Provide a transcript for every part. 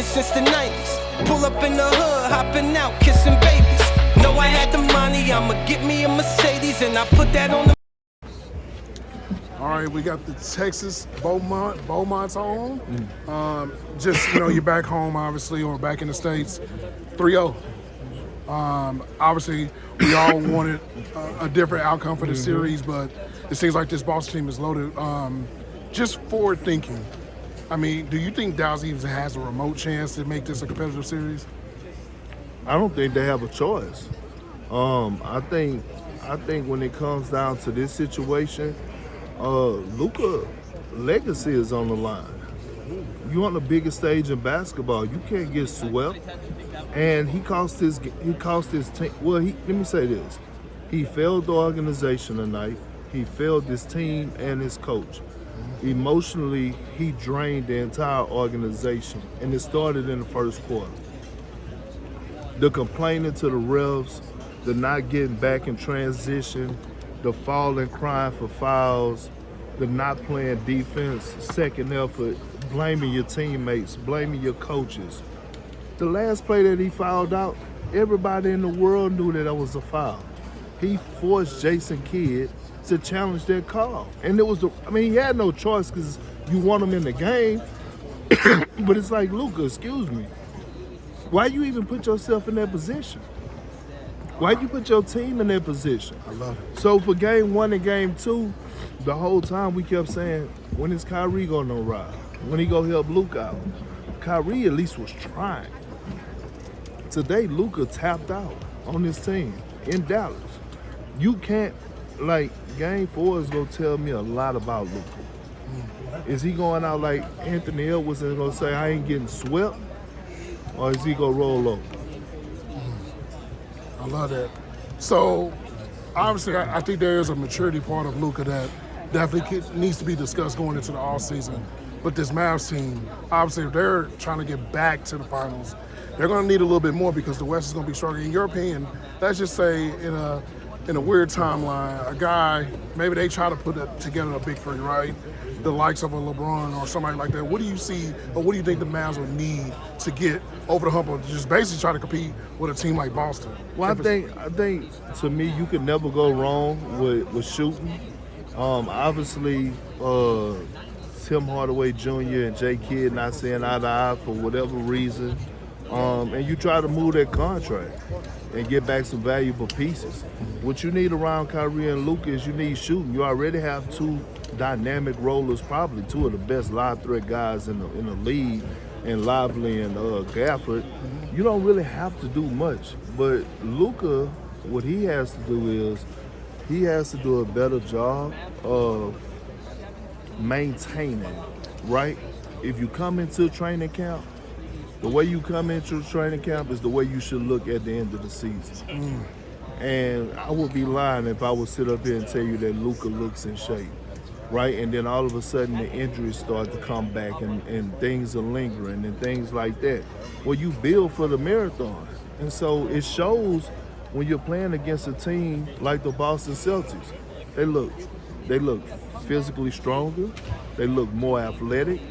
it since the 90s. Pull up in the hood, hopping out, kissing babies. Know I had the money, I'ma get me a Mercedes, and I put that on the. All right, we got the Texas Beaumont's on. Just, you're back home, obviously, or back in the States, 3-0. Obviously, we all wanted a different outcome for the series, but it seems like this Boston team is loaded. Just forward thinking, I mean, do you think Dallas even has a remote chance to make this a competitive series? I don't think they have a choice. I think when it comes down to this situation, Luka legacy is on the line. You on the biggest stage in basketball, you can't get swept. And he cost his team. Well, let me say this: he failed the organization tonight. He failed his team and his coach. Emotionally, he drained the entire organization, and it started in the first quarter. The complaining to the refs, the not getting back in transition, the falling, crying for fouls, the not playing defense, second effort, blaming your teammates, blaming your coaches. The last play that he fouled out, everybody in the world knew that was a foul. He forced Jason Kidd to challenge that call. And he had no choice because you want him in the game. But it's like, Luka, excuse me, why you even put yourself in that position? Why you put your team in that position? I love it. So for game 1 and game 2, the whole time we kept saying, when is Kyrie gonna ride? When he gonna help Luka out? Kyrie at least was trying. Today, Luka tapped out on this team in Dallas. You can't, game 4 is gonna tell me a lot about Luka. Is he going out like Anthony Edwards and gonna say, I ain't getting swept? Or is he gonna roll over? I love that. So, obviously, I think there is a maturity part of Luka that definitely needs to be discussed going into the offseason. But this Mavs team, obviously, if they're trying to get back to the finals, they're going to need a little bit more because the West is going to be struggling. In your opinion, let's just say in a weird timeline, a guy, maybe they try to put together a big three, right? The likes of a LeBron or somebody like that. What do you see, or what do you think the Mavs would need to get over the hump of just basically try to compete with a team like Boston? Well, I think to me, you can never go wrong with shooting. Obviously, Tim Hardaway Jr. and Jay Kidd not seeing eye to eye for whatever reason. And you try to move that contract and get back some valuable pieces. What you need around Kyrie and Luka is you need shooting. You already have 2 dynamic rollers, probably 2 of the best live threat guys in the league, and Lively and Gafford. You don't really have to do much. But Luka, what he has to do is he has to do a better job of maintaining, right? If you come into training camp, the way you come into training camp is the way you should look at the end of the season. And I would be lying if I would sit up here and tell you that Luka looks in shape, right? And then all of a sudden the injuries start to come back and things are lingering and things like that. Well, you build for the marathon. And so it shows when you're playing against a team like the Boston Celtics. They look physically stronger. They look more athletic.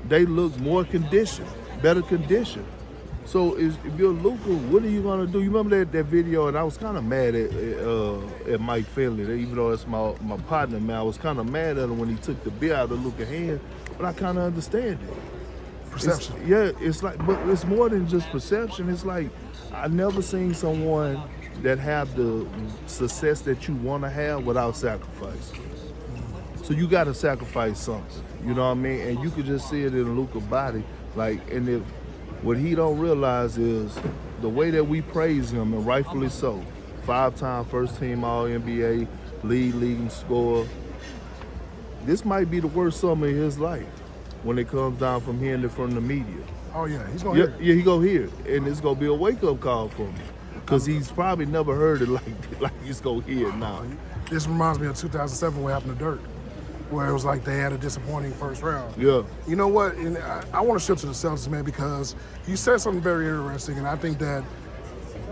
They look more conditioned, better conditioned. So if you're Luka, what are you gonna do? You remember that video? And I was kind of mad at Mike Finley, even though that's my partner, man. I was kind of mad at him when he took the beer out of Luka's hand, but I kind of understand it. Perception. It's like, but it's more than just perception. It's like I never seen someone that have the success that you want to have without sacrifice. So you got to sacrifice something, you know what I mean? And you could just see it in Luka's body. And if what he don't realize is the way that we praise him, and rightfully so, 5-time first-team All-NBA, leading scorer, this might be the worst summer of his life when it comes down from hearing it from the media. Oh, yeah, he's going to hear it. Yeah, he going to hear it, and it's going to be a wake-up call for him because he's probably never heard it like he's going to hear it now. This reminds me of 2007 what happened to Dirk, where it was like they had a disappointing first round. Yeah. You know what? And I want to shift to the Celtics, man, because you said something very interesting, and I think that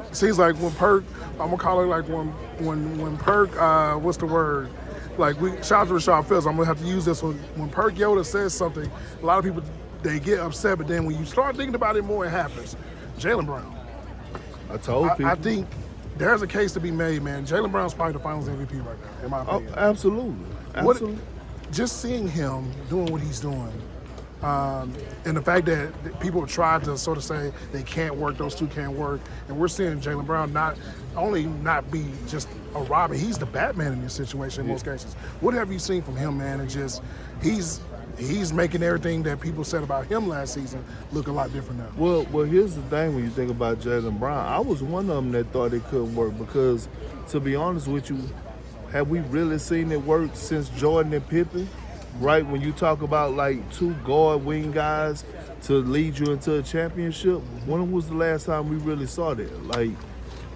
it seems like when Perk, I'm gonna call it like when Perk, what's the word? Like shout out to Rashad Fields. I'm gonna have to use this one. When Perk Yoda says something, a lot of people they get upset, but then when you start thinking about it more, it happens. Jaylen Brown. I told people. I think there's a case to be made, man. Jaylen Brown's probably the Finals MVP right now, in my opinion. Absolutely. Just seeing him doing what he's doing, and the fact that people try to sort of say they can't work, those two can't work, and we're seeing Jaylen Brown not only not be just a Robin, he's the Batman in this situation in most cases. What have you seen from him, man? And just he's making everything that people said about him last season look a lot different now. Well, here's the thing when you think about Jaylen Brown. I was one of them that thought it couldn't work because, to be honest with you, have we really seen it work since Jordan and Pippen? Right? When you talk about like two guard wing guys to lead you into a championship, when was the last time we really saw that? Like,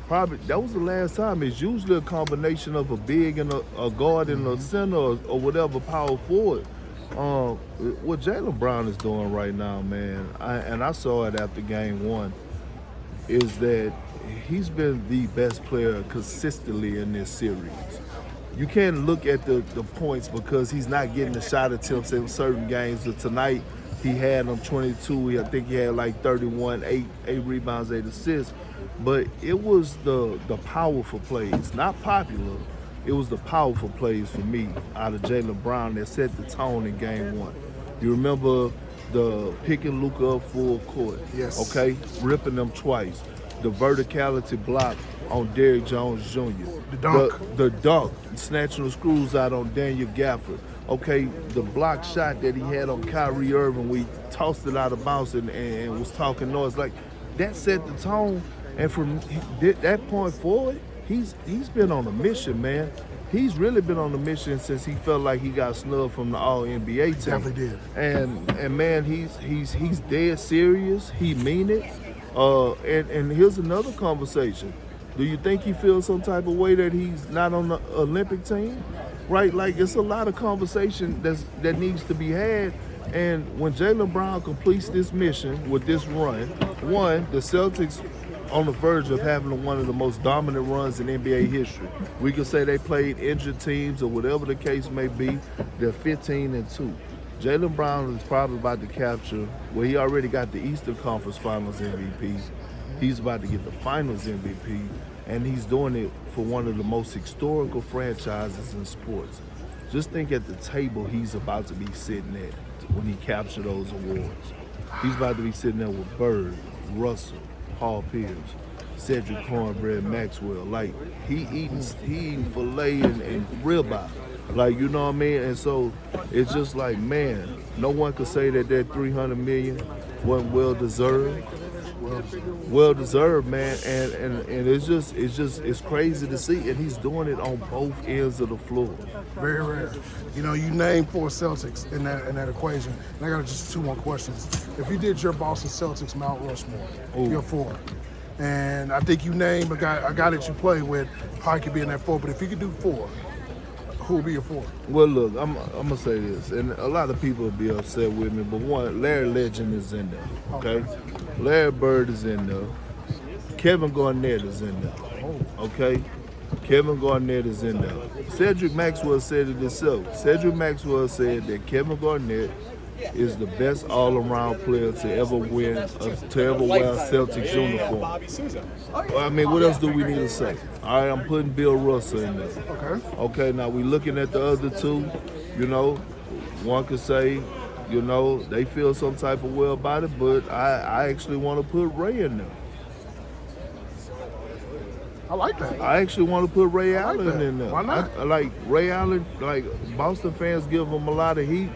probably that was the last time. It's usually a combination of a big and a guard and a center or whatever power forward. What Jaylen Brown is doing right now, man, I saw it after game one, is that he's been the best player consistently in this series. You can't look at the points because he's not getting the shot attempts in certain games. But tonight, he had them 22. I think he had like 31, 8 rebounds, 8 assists. But it was the powerful plays, not popular. It was the powerful plays for me out of Jaylen Brown that set the tone in game one. You remember the picking Luka up full court? Yes. Okay, ripping them twice. The verticality block on Derrick Jones Jr. The dunk, snatching the screws out on Daniel Gafford. Okay, the block shot that he had on Kyrie Irving, we tossed it out of bounds and was talking noise. Like, that set the tone. And from that point forward, he's been on a mission, man. He's really been on a mission since he felt like he got snubbed from the All-NBA team. Definitely did. And man, he's dead serious. He mean it. And here's another conversation. Do you think he feels some type of way that he's not on the Olympic team? Right? Like, it's a lot of conversation that needs to be had. And when Jaylen Brown completes this mission with this run, one, the Celtics on the verge of having one of the most dominant runs in NBA history. We could say they played injured teams or whatever the case may be. They're 15-2. Jaylen Brown is probably about to capture, well, he already got the Eastern Conference Finals MVP. He's about to get the Finals MVP, and he's doing it for one of the most historical franchises in sports. Just think at the table he's about to be sitting at when he captured those awards. He's about to be sitting there with Bird, Russell, Paul Pierce, Cedric Cornbread Maxwell. Like, he eating filet and ribeye. Like, you know what I mean? And so it's just like, man, no one could say that $300 million wasn't well deserved. Well deserved, man, and it's crazy to see, and he's doing it on both ends of the floor. Very rare. You know, you named 4 Celtics in that equation, and I got just 2 more questions. If you did your Boston Celtics Mount Rushmore, you're 4, and I think you named a guy that you play with probably could be in that 4. But if you could do 4, who would be your 4? Well, look, I'm gonna say this, and a lot of people will be upset with me, but one, Larry Legend is in there. Okay. Larry Bird is in there. Kevin Garnett is in there. Okay? Kevin Garnett is in there. Cedric Maxwell said it himself. Cedric Maxwell said that Kevin Garnett is the best all-around player to ever wear a Celtics uniform. I mean, what else do we need to say? All right, I'm putting Bill Russell in there. Okay, now we looking at the other 2. You know, one could say, you know, they feel some type of way about it, but I actually want to put Ray in there. I like that. I actually want to put Ray Allen in there. Why not? I like Ray Allen. Like, Boston fans give him a lot of heat,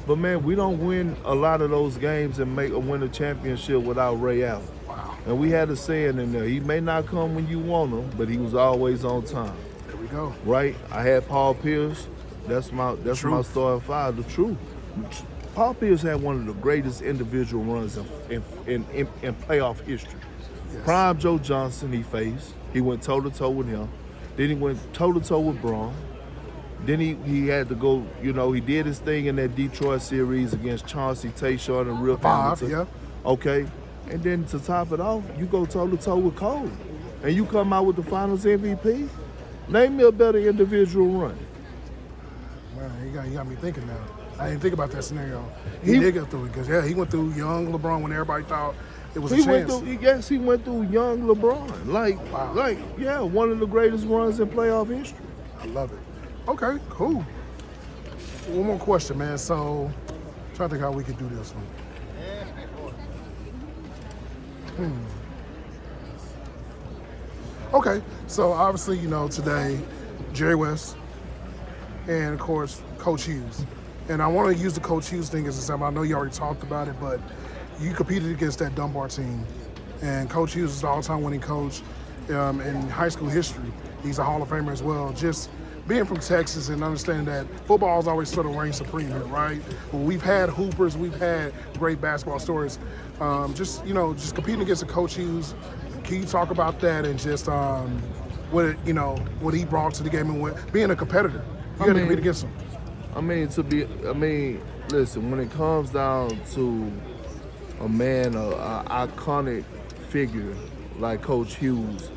but man, we don't win a lot of those games and win a championship without Ray Allen. Wow. And we had a saying in there: he may not come when you want him, but he was always on time. There we go. Right? I had Paul Pierce. That's my starting 5. The truth. Paul Pierce had one of the greatest individual runs in playoff history. Yes. Prime Joe Johnson he faced. He went toe-to-toe with him. Then he went toe-to-toe with Braun. Then he had to go, you know, he did his thing in that Detroit series against Chauncey Tayshaun and Rip Hamilton. Yeah. Okay. And then to top it off, you go toe-to-toe with Cole. And you come out with the Finals MVP? Name me a better individual run. Man, you got me thinking now. I didn't think about that scenario. He did go through it because he went through young LeBron when everybody thought it was a chance. He went through young LeBron. One of the greatest runs in playoff history. I love it. Okay, cool. One more question, man. So, trying to think how we could do this one. Okay, so obviously, today, Jerry West and, of course, Coach Hughes. And I want to use the Coach Hughes thing as an example. I know you already talked about it, but you competed against that Dunbar team. And Coach Hughes is the all-time winning coach in high school history. He's a Hall of Famer as well. Just being from Texas and understanding that football has always sort of reigned supreme here, right? Well, we've had hoopers, we've had great basketball stories. Just competing against a Coach Hughes, can you talk about that and just what he brought to the game and being a competitor? You got to compete against him. Listen, when it comes down to a man, an iconic figure like Coach Hughes,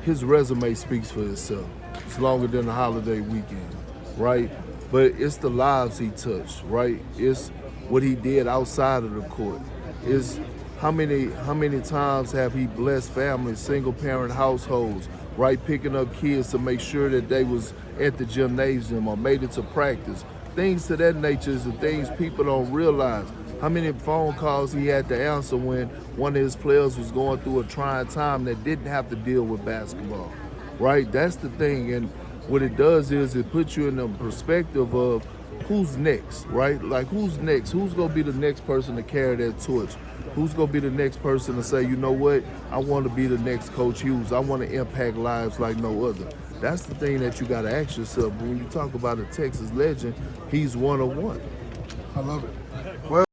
his resume speaks for itself. It's longer than the holiday weekend, right? But it's the lives he touched, right? It's what he did outside of the court. It's how many times have he blessed families, single-parent households, right? Picking up kids to make sure that they was at the gymnasium or made it to practice. Things to that nature is the things people don't realize. How many phone calls he had to answer when one of his players was going through a trying time that didn't have to deal with basketball, right? That's the thing. And what it does is it puts you in the perspective of who's next, right? Like, who's next? Who's going to be the next person to carry that torch? Who's going to be the next person to say, you know what, I want to be the next Coach Hughes. I want to impact lives like no other. That's the thing that you got to ask yourself. When you talk about a Texas legend, he's one of one. I love it. Well,